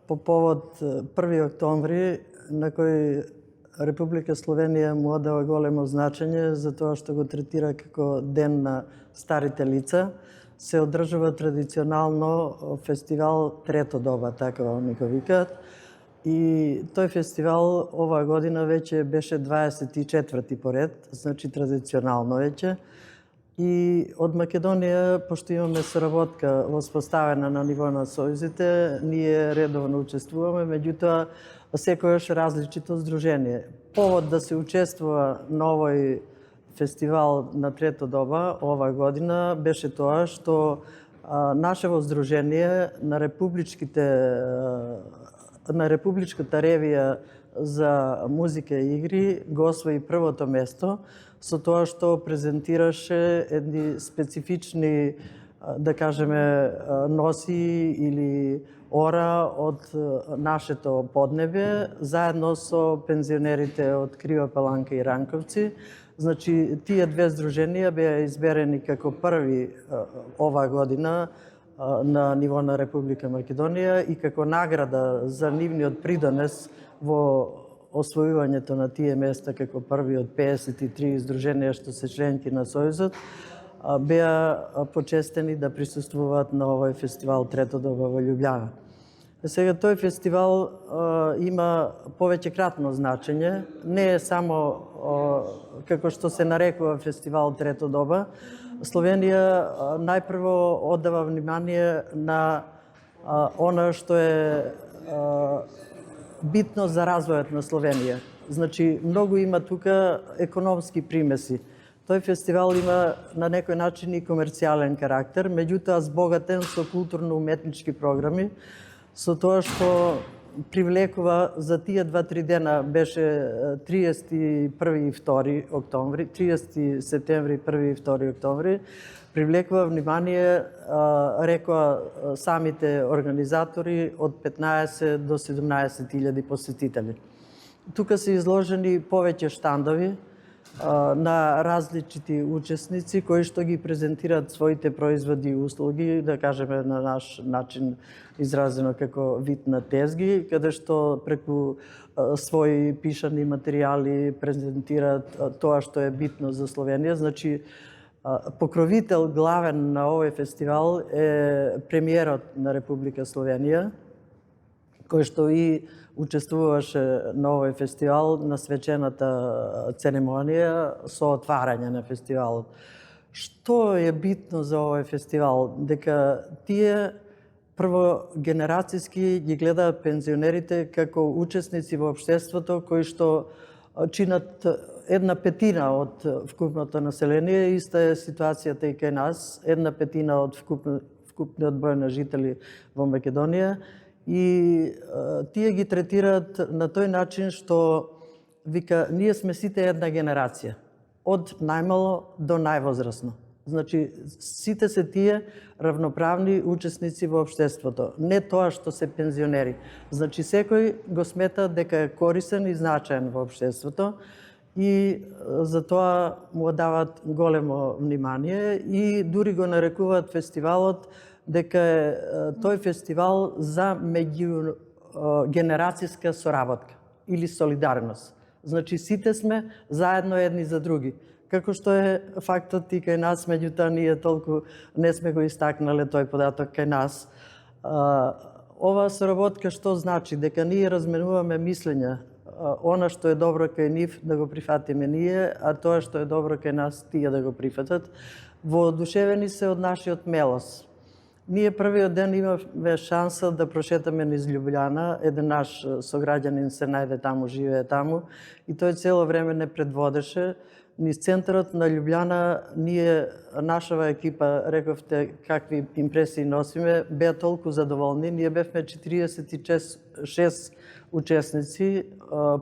по повод 1 октомври, на кој Република Словенија му одава големо значење за тоа што го третира како Ден на старите лица, се одржува традиционално фестивал Трето доба, така они го викаат. И тој фестивал оваа година веќе беше 24-ти поред, значи традиционално веќе. И од Македонија, пошто имаме соработка воспоставена на ниво на сојузите, ние редовно учествуваме, меѓутоа секојаш различито здружение. Повод да се учествува на овој фестивал на Трето доба оваа година беше тоа што нашево здружение на Републичката ревија за музика и игри го освои првото место со тоа што презентираше едни специфични, да кажеме, носи или ора од нашето поднебје, заедно со пензионерите од Крива Паланка и Ранковци. Значи, тие две здруженија беа изберени како први оваа година на ниво на Република Македонија и како награда за нивниот придонес во освојувањето на тие места како први од 53 здруженија што се членки на Сојузот, беа почестени да присуствуваат на овој фестивал Трето доба во Љубљана. Сега, тој фестивал има повеќекратно значење, не е само како што се нарекува фестивал Трето доба. Словенија најпрво оддава внимание на она што е битно за развојот на Словенија. Значи, многу има тука економски примеси. Тој фестивал има на некој начин и комерцијален карактер, меѓутоа збогатен со културно-уметнички програми, со тоа што привлекува за тие 2-3 дена беше 31 и 2 октомври, 30 септември, 1 и 2 октомври, привлекува внимание, рекоа самите организатори, од 15 до 17.000 посетители. Тука се изложени повеќе штандови на различити учесници кои што ги презентираат своите производи и услуги, да кажеме на наш начин изразено како вид на тезги, каде што преку своји пишани материјали презентираат тоа што е битно за Словенија. Значи, покровител главен на овој фестивал е премиерот на Република Словенија, кој што и учествуваше на овој фестивал на свечената церемонија со отварање на фестивалот. Што е битно за овој фестивал? Дека тие прво генерацијски ги гледаат пензионерите како учесници во општеството кои што чинат 1/5 од вкупното население. Иста е ситуацијата и кај нас, 1/5 од вкупниот број на жители во Македонија. И тие ги третираат на тој начин што вика, ние сме сите една генерација, од најмало до највозрасно. Значи, сите се тие равноправни учесници во општеството, не тоа што се пензионери. Значи, секој го смета дека е корисен и значаен во општеството и за тоа му дават големо внимание и дури го нарекуваат фестивалот дека е тој фестивал за меѓугенерацијска соработка или солидарност. Значи, сите сме заедно едни за други. Како што е фактот и кај нас, меѓутоа ние толку не сме го истакнале тој податок кај нас. Оваа соработка што значи? Дека ние разменуваме мислења. Она што е добро кај нив да го прифатиме ние, а тоа што е добро кај нас тие да го прифатат. Воодушевени се од нашиот мелос. Ние првиот ден имавме шанса да прошетаме низ Љубљана, еден наш сограѓанин се најде таму, живее таму, и тој цело време не предводеше. Низ центарот на Љубљана, ние, нашава екипа, рековте какви импресии носиме, беа толку задоволни. Ние бевме 46 учесници,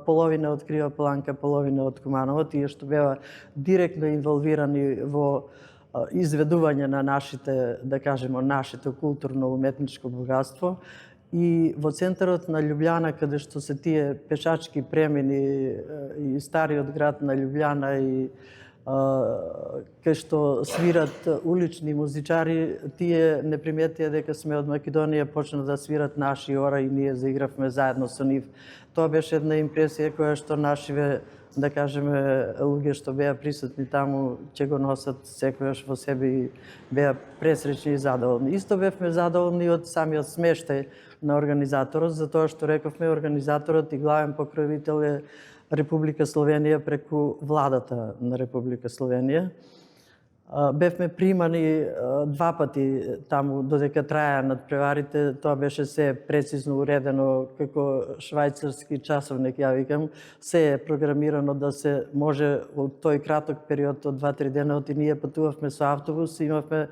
половина од Крива Паланка, половина од Куманово, тие што беа директно инволвирани во изведување на нашите, да кажемо, нашето културно-уметничко богатство. И во центарот на Љубљана, каде што се тие пешачки премини и стариот град на Љубљана и кај што свират улични музичари, тие не приметија дека сме од Македонија, почна да свират наши ора и ние заигравме заедно со нив. Тоа беше една импресија која што нашиве, да кажеме, луѓе што беа присутни таму, ќе го носат секојаш во себе и беа пресречни и задоволни. Исто бевме задоволни од самиот смештај на организаторот, затоа што рековме организаторот и главен покровител е Република Словенија преку владата на Република Словенија. Бевме примани 2 пати таму додека траја надпреварите, тоа беше се прецизно уредено како швајцарски часовник, ја викам, се е програмирано да се може од тој краток период од 2-3 дена, и ние патувавме со автобус, имавме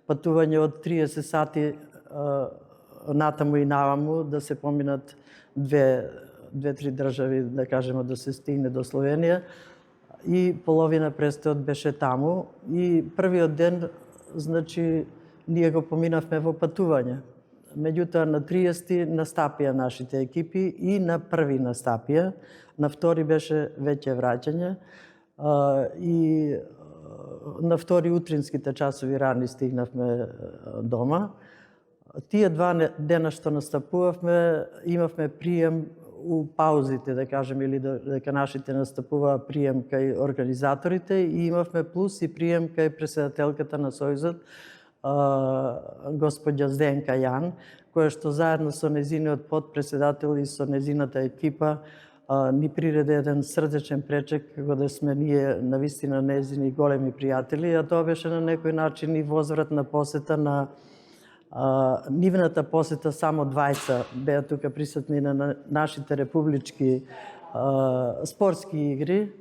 патување од 30 сати натаму и наваму, да се поминат 2-3 држави, да кажеме, да се стигне до Словенија. И половина престојот беше таму. И првиот ден, значи, ние го поминавме во патување. Меѓутоа, на 30 настапија нашите екипи и на први настапија. На втори беше веќе враќање. И на втори утринските часови рани стигнавме дома. Тие 2 дена што настапувавме, имавме прием у паузите, да кажем, или дека нашите настапуваа прием кај организаторите, и имавме плюс и прием кај председателката на Сојузот, господја Зденка Јан, која што заедно со незиниот подпредседател и со незината екипа ни приреде еден срдечен пречек, како да сме ние навистина незини големи пријатели, а тоа беше на некој начин и возвратна посета на нивната посета. Само 20 беа тука присутни на нашите републички спортски игри,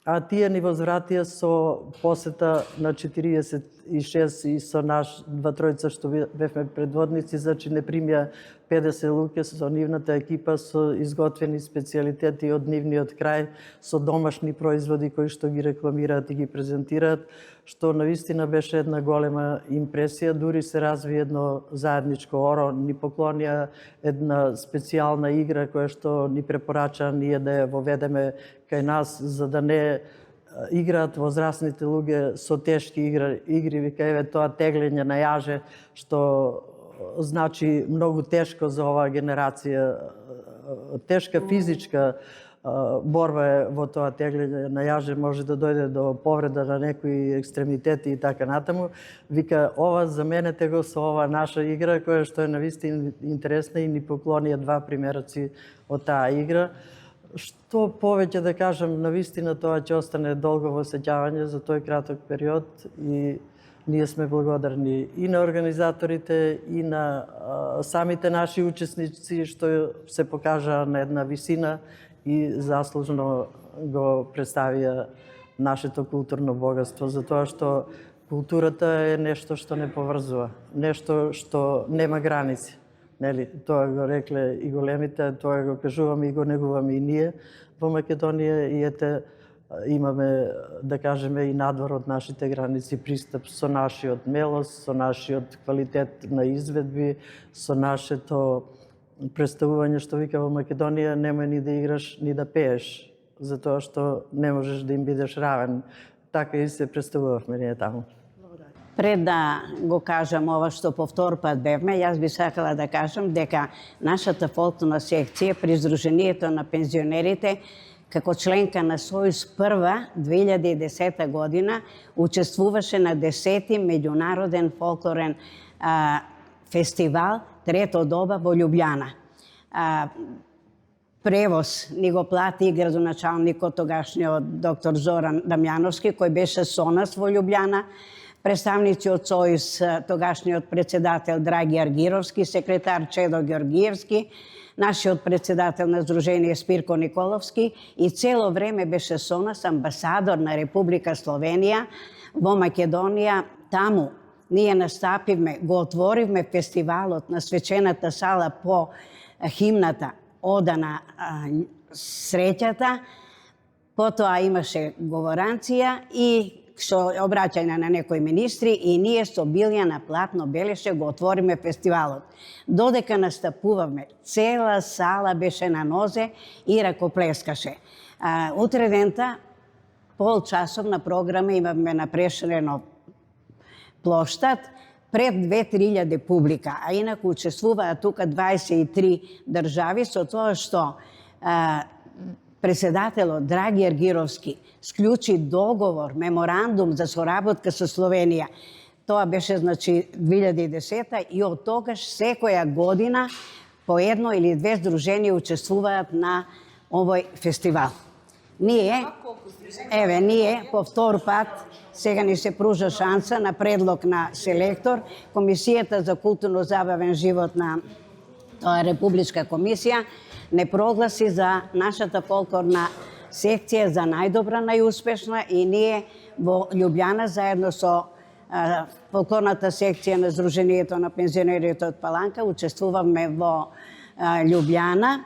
а тие ни возвратија со посета на 46 и со наш 2-3 што бевме предводници, значи не примија 50 луѓе со нивната екипа, со изготвени специјалитети од нивниот крај, со домашни производи кои што ги рекламираат и ги презентираат, што навистина беше една голема импресија. Дури се разви едно заедничко оро, ни поклонија една специјална игра која што ни препорача ние да ја воведеме кај нас, за да не играат возрастните луѓе со тешки игри, вика, еве тоа теглење на јаже, што значи многу тешко за оваа генерација, тешка физичка борба е во тоа теглење на јаже, може да дојде до повреда на некои екстремитети и така натаму. Вика, ова заменете го со ова наша игра, која што е навистина интересна, и ни поклонија 2 примераци од таа игра. Што повеќе да кажам, навистина тоа ќе остане долго во сеќавање за тој краток период, и ние сме благодарни и на организаторите, и на самите наши учесници, што се покажаа на една висина и заслужно го представија нашето културно богатство, затоа што културата е нешто што не поврзува, нешто што нема граници. Нели, тоа го рекле и големите, тоа го кажуваме и го негуваме и ние во Македонија, и ете, имаме, да кажеме, и надвор од нашите граници пристап со нашиот мелост, со нашиот квалитет на изведби, со нашето представување, што вика во Македонија немој ни да играш, ни да пееш, затоа што не можеш да им бидеш равен. Така и се представувавме ние таму. Пред да го кажам ова што по втор пат бевме, јас би сакала да кажам дека нашата фолклорна секција при Сдруженијето на пензионерите како членка на Сојуз прва 2010 година учествуваше на 10-ти меѓународен фолклорен фестивал Трето доба во Љубљана. Превоз ни го плати градоначалникот тогашниот доктор Зоран Дамјановски, кој беше со нас во Љубљана, представници од Сојуз, тогашниот председател Драги Аргировски, секретар Чедо Георгиевски, нашиот председател на Сдружение Спирко Николовски, и цело време беше со нас амбасадор на Република Словенија во Македонија. Таму ние настапивме, го отворивме фестивалот на свечената сала по химната Ода на среќата. Потоа имаше говоранција и со обраќање на некои министри, и ние со Билја на платно белеше го отвориме фестивалот. Додека настапувавме, цела сала беше на нозе и ракоплескаше. Утредента полчасовна програма имавме на Прешеренов плоштад пред 2-3 публика, а инаку учествуваат тука 23 држави, со тоа што председателот Драги Аргировски склучи договор, меморандум за соработка со Словенија. Тоа беше, значи, 2010 и од тогаш секоја година по едно или две здруженија учествуваат на овој фестивал. Ние по втор пат сега ни се пружа шанса на предлог на селектор, Комисијата за културно-забавен живот на тоа Републичка комисија не прогласи за нашата фолклорна секција за најдобра, најуспешна и ние во Љубљана заедно со фолклорната секција на Сдруженијето на пензионерите од Паланка учествувавме во Љубљана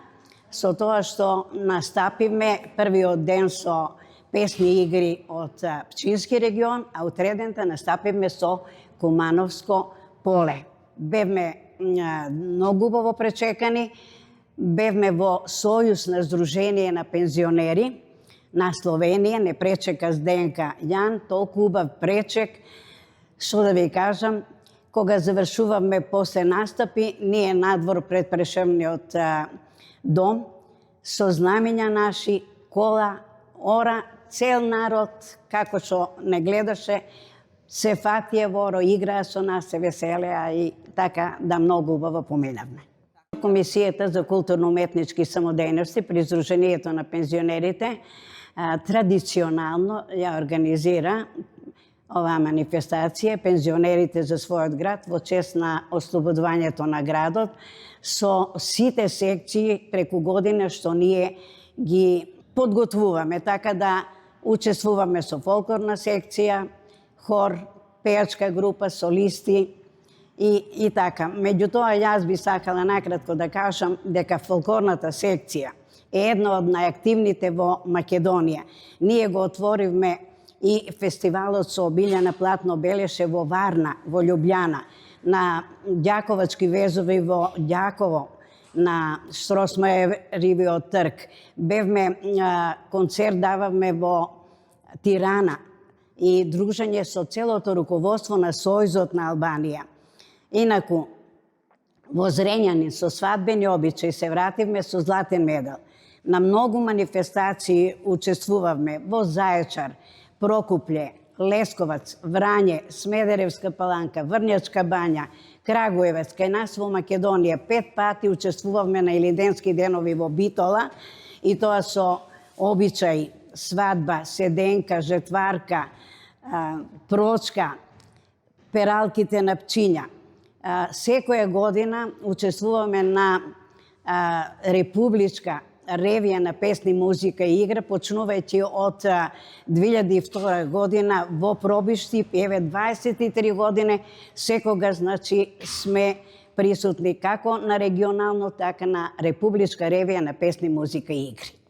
со тоа што настапивме првиот ден со песни игри од Пчински регион, а утредента настапивме со Кумановско поле. Бевме многу убаво пречекани, бевме во Сојуз на Сдружение на пензионери на Словенија, не пречека Зденка Јан, толку убав пречек, што да ви кажам, кога завршувавме после настапи, ние надвор пред Прешевниот дом, со знамења наши, кола, ора, цел народ, како што не гледаше, се фатија воро, играа со нас, се веселеа и така да многу убаво поминавме. Комисијата за културно-уметнички самодејности при Сдруженијето на пензионерите традиционално ја организира оваа манифестација пензионерите за својот град во чест на ослободувањето на градот со сите секции преку година што ние ги подготвуваме, така да учествуваме со фолклорна секција, хор, пејачка група, солисти и така. Меѓутоа, јас би сакала накратко да кажам дека фолклорната секција е една од најактивните во Македонија. Ние го отворивме и фестивалот со Билјана Платно Белеше во Варна, во Љубљана, на Ѓаковачки везови во Ѓаково, на Штросмајеривиот трг. Бевме концерт дававме во Тирана и дружење со целото руководство на Сојузот на Албанија. Инаку, во Зрењанин со свадбени обичаи се вративме со златен медал. На многу манифестации учествувавме во Зајачар, Прокупле, Лесковац, Врање, Смедеревска Паланка, Врњачка бања, Крагуевец, кај нас во Македонија. 5 пати учествувавме на Илинденски денови во Битола и тоа со обичаи свадба, седенка, жетварка, прочка, пералките на Пчиња. Секоја година учествуваме на Републичка ревија на песни, музика и игра, почнувајќи од 2002 година во Пробишти, еве 23 години, секогаш, значи, сме присутни како на регионално, така на Републичка ревија на песни, музика и игри.